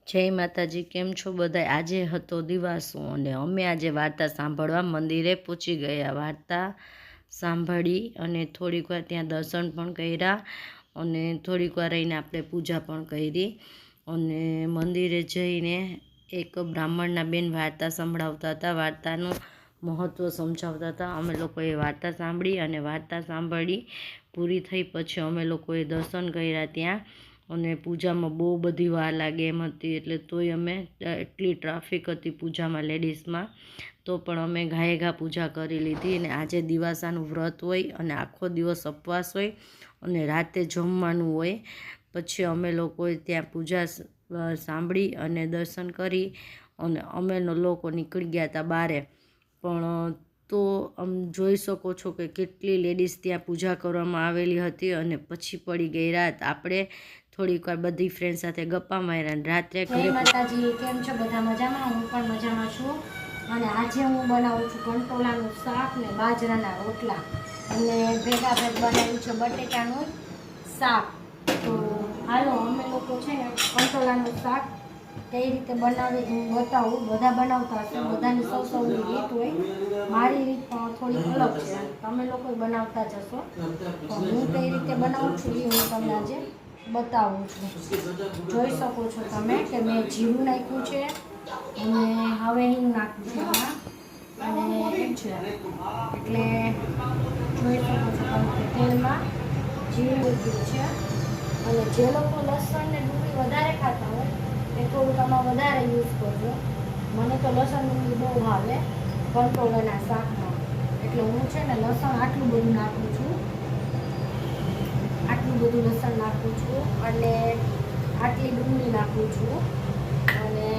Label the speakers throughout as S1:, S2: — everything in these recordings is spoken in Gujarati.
S1: જય માતાજી, કેમ છો બધા? આજે હતો દિવાસો અને અમે આજે વાર્તા સાંભળવા મંદિરે પહોંચી ગયા. વાર્તા સાંભળી અને થોડીક વાર ત્યાં દર્શન પણ કર્યા અને થોડીક વાર રહીને આપણે પૂજા પણ કરી. અને મંદિરે જઈને એક બ્રાહ્મણના બેન વાર્તા સંભળાવતા હતા, વાર્તાનું મહત્ત્વ સમજાવતા હતા. અમે લોકોએ વાર્તા સાંભળી અને વાર્તા સાંભળી પૂરી થઈ પછી અમે લોકોએ દર્શન કર્યા ત્યાં. અને પૂજામાં બહુ બધી વાર લાગે એમ હતી, એટલે તોય અમે એટલી ટ્રાફિક હતી પૂજામાં લેડીઝમાં, તો પણ અમે ઘાયઘા પૂજા કરી લીધી. અને આજે દિવાસાનું વ્રત હોય અને આખો દિવસ ઉપવાસ હોય અને રાતે જમવાનું હોય. પછી અમે લોકોએ ત્યાં પૂજા સાંભળી અને દર્શન કરી અને અમે લોકો નીકળી ગયા હતા બારે. પણ તો જોઈ શકો છો કે કેટલી લેડીઝ ત્યાં પૂજા કરવામાં આવેલી હતી. અને પછી પડી ગઈ રાત. આપણે થોડીક વાર બધી ફ્રેન્ડ સાથે ગપ્પા માર્યા. રાત્રે
S2: જય માતાજી, કેમ છો બધા? મજામાં? હું પણ મજામાં છું. અને આજે હું બનાવું છું કંટોલાનું શાક ને બાજરાના રોટલા અને ભેગા બનાવ્યું છે બટેટાનું શાક. તો હાલો અમે લોકો છે ને કંટોલાનું શાક કઈ રીતે બનાવે હું બતાવું. બધા બનાવતા હશે, બધાની સૌની રીત હોય. મારી રીત પણ થોડી અલગ છે, તમે લોકો બનાવતા જ હશો. પણ હું કઈ રીતે બનાવું છું એ હું તમને આજે બતાવું છું. જોઈ શકો છો તમે કે મેં જીરું નાખ્યું છે અને હવે હિંગ નાખ્યું છે એમાં અને એમ છે એટલે જોઈ શકો છો તમે કે તેલમાં જીરું મૂક્યું છે. અને જે લોકો લસણ ને ડુંગળી વધારે ખાતા હોય એ થોડુંક આમાં વધારે યુઝ કરજો. મને તો લસણ ડુંગળી બહુ ભાવે કંટોલાના શાકમાં, એટલે હું છે ને લસણ આટલું બધું નાખું છું, આટલું બધું લસણ નાખું છું અને આટલી ડુંગળી નાખું છું. અને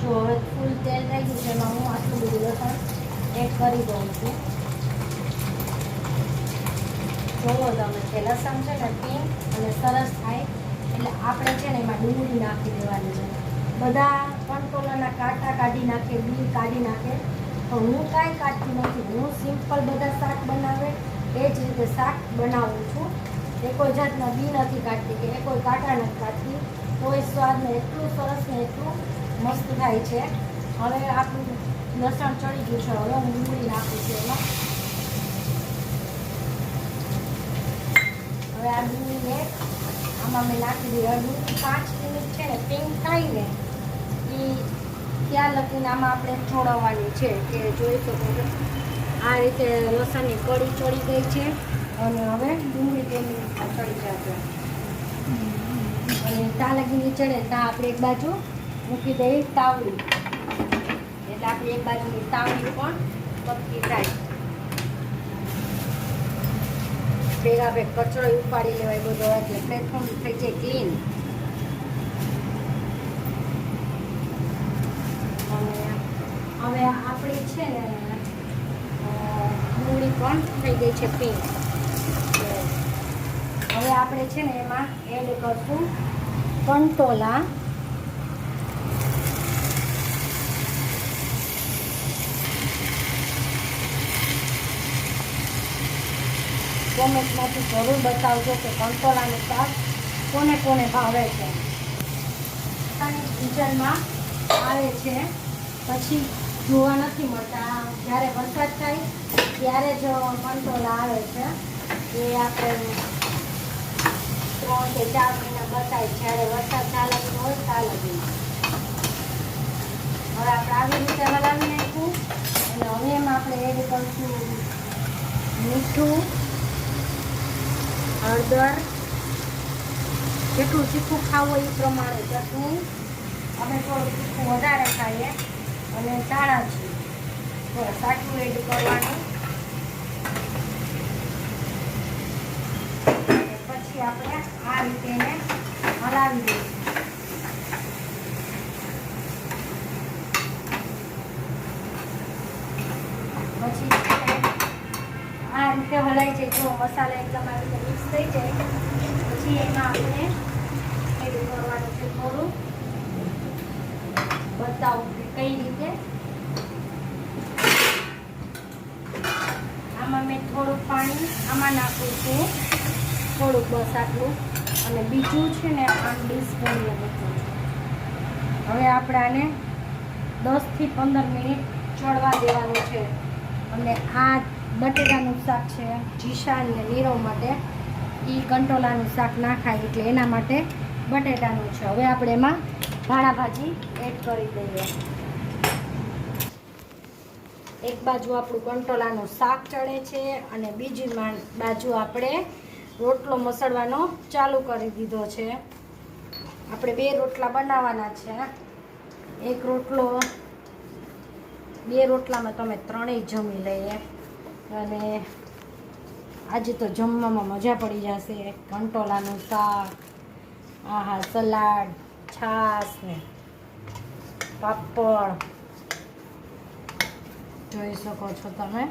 S2: જો હવે ફૂલ તેલ થઈ ગયું છે એમાં હું આટલું બધું લસણ એડ કરી દઉં છું. જોવો તમે કે લસણ છે ને પિંક અને સરસ થાય એટલે આપણે છે ને એમાં ડુંગળી નાખી દેવાની છે. બધા કંટોલાના કાંટા કાઢી નાખે, બી કાઢી નાખે, પણ હું કાંઈ કાઢતી નથી. હું સિમ્પલ બધા શાક બનાવે એ જ રીતે શાક બનાવું છું. એ કોઈ જાતના બી નથી કાઢતી કે એ કોઈ કાંટા નથી કાઢતી, તોય સ્વાદને એટલું સરસ ને એટલું મસ્ત થાય છે. હવે આપણું લસણ ચડી ગયું છે, હવે હું ડુંગળી નાખું છું એમાં. હવે આ ડુંગળીને આમાં મેં નાખી દીધી. ડુંગળી 5 મિનિટ છે ને પિંક થાય ને એ ત્યાં લગીને આમાં આપણે છોડવાની છે કે જોઈ શકો છો આ રીતે લસણની કળી ચડી ગઈ છે અને હવે ડુંગળી તેની ચડી જશે. અને ત્યાં લગીને ચડે ત્યાં આપણે એક બાજુ મૂકી દઈએ તાવડી, એટલે આપણી એક બાજુની તાવડી પણ પક્કી થાય. ભેગા ભેગ કચરો ઉપાડી લેવાય બધો, એટલે પ્લેટફોર્મ થઈ જાય ક્લીન. અને હવે આપણી છે ને ડુંગળી પણ થઈ ગઈ છે પિંક. હવે આપણે છે ને એમાં એડ કરશું કંટોલા. કોમેન્ટમાંથી જરૂર બતાવજો કે કંટોલાનું શાક કોને કોને ભાવે છે. કિચનમાં આવે છે પછી જોવા નથી મળતા. જ્યારે વરસાદ થાય ત્યારે જ કંટોલા આવે છે. એ આપણે 3 કે 4 મહિના બતાય, જ્યારે વરસાદ ચાલુ હોય ચાલુ. હવે આપણે આવી રીતે હલાવી નાખ્યું અને હવે એમાં આપણે એડ કરીશું મીઠું, હળદર, જેટલું તીખું ખાવું હોય એ પ્રમાણે ચટણી. અમે થોડું તીખું વધારે ખાઈએ અને ધાણા છીએ બસ આટલું એડ કરવાનું. પછી આપણે આ રીતે એને હલાવી દઈશું. પછી આ રીતે હલાઈ જાય, જો મસાલા એકદમ આવી રીતે મિક્સ થઈ જાય પછી એમાં આપણે એડ કરવાનું છે થોડું. બતાવું કે કઈ રીતે. આમાં મેં થોડુંક પાણી આમાં નાખું છું, થોડુંક બસ આટલું. અને બીજું છે ને આમ ડીશ ભરીને મૂકું છું. હવે આપણે આને 10 થી 15 મિનિટ ચડવા દેવાનું છે. અને આ બટેટાનું શાક છે જીશાન ને નીરવ માટે. એ કંટોલાનું શાક ના ખાય એટલે એના માટે બટેટાનું છે. હવે આપણે એમાં ધાણા ભાજી એડ કરી દઈએ. એક બાજુ આપણું કંટોલાનું શાક ચડે છે અને બીજી બાજુ આપણે રોટલો મસળવાનો ચાલુ કરી દીધો છે. આપણે 2 રોટલા બનાવવાના છે. એક રોટલો 2 રોટલામાં તમે 3 જમી લઈએ. અને આજે તો જમવામાં મજા પડી જશે. કંટોલાનું શાક, આહા, સલાડ, છાશ ને પાપડ જોઈ શકો છો તમે.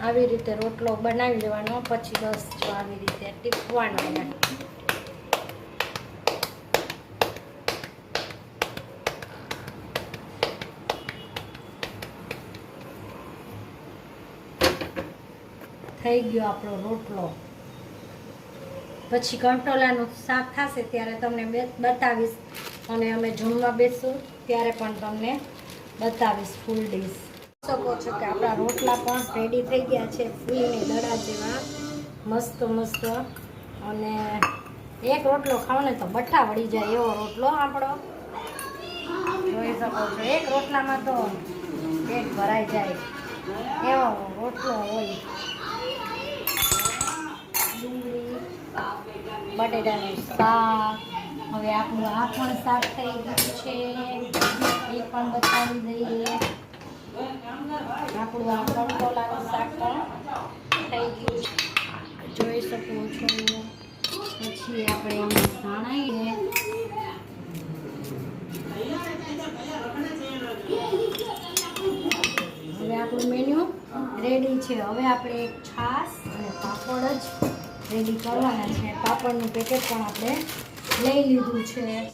S2: આવી રીતે રોટલો બનાવી લેવાનો. પછી બસ જો આવી રીતે ટીપવાનો એને. થઈ ગયો આપણો રોટલો. પછી કંટોલાનું શાક થશે ત્યારે તમને બતાવીશ. અને અમે જમવા બેસું ત્યારે પણ તમને બતાવીશ ફૂલ ડીશ. શકો છો કે આપણા રોટલા પણ રેડી થઈ ગયા છે. ફૂલની દડા જેવા મસ્ત મસ્ત. અને એક રોટલો ખાવ ને તો બઠ્ઠા વળી જાય એવો રોટલો આપણો. જોઈ શકો છો એક રોટલામાં તો પેટ ભરાઈ જાય એવો રોટલો હોય. ડુંગળી, બટેટાનું શાક. હવે આપણું આ પણ શાક થઈ ગયું છે. એ પણ બતાવી દઈએ. આપણું આ કંટોલાનું શાક પણ થઈ ગયું છે. જોઈ શકો છો. પછી આપણે એમાં ધાણાઈએ. હવે આપણું મેન્યુ રેડી છે. હવે આપણે એક છાશ અને પાપડ જ રેડી કરવાના છે. પાપડનું પેકેટ પણ આપણે લઈ લીધું છે.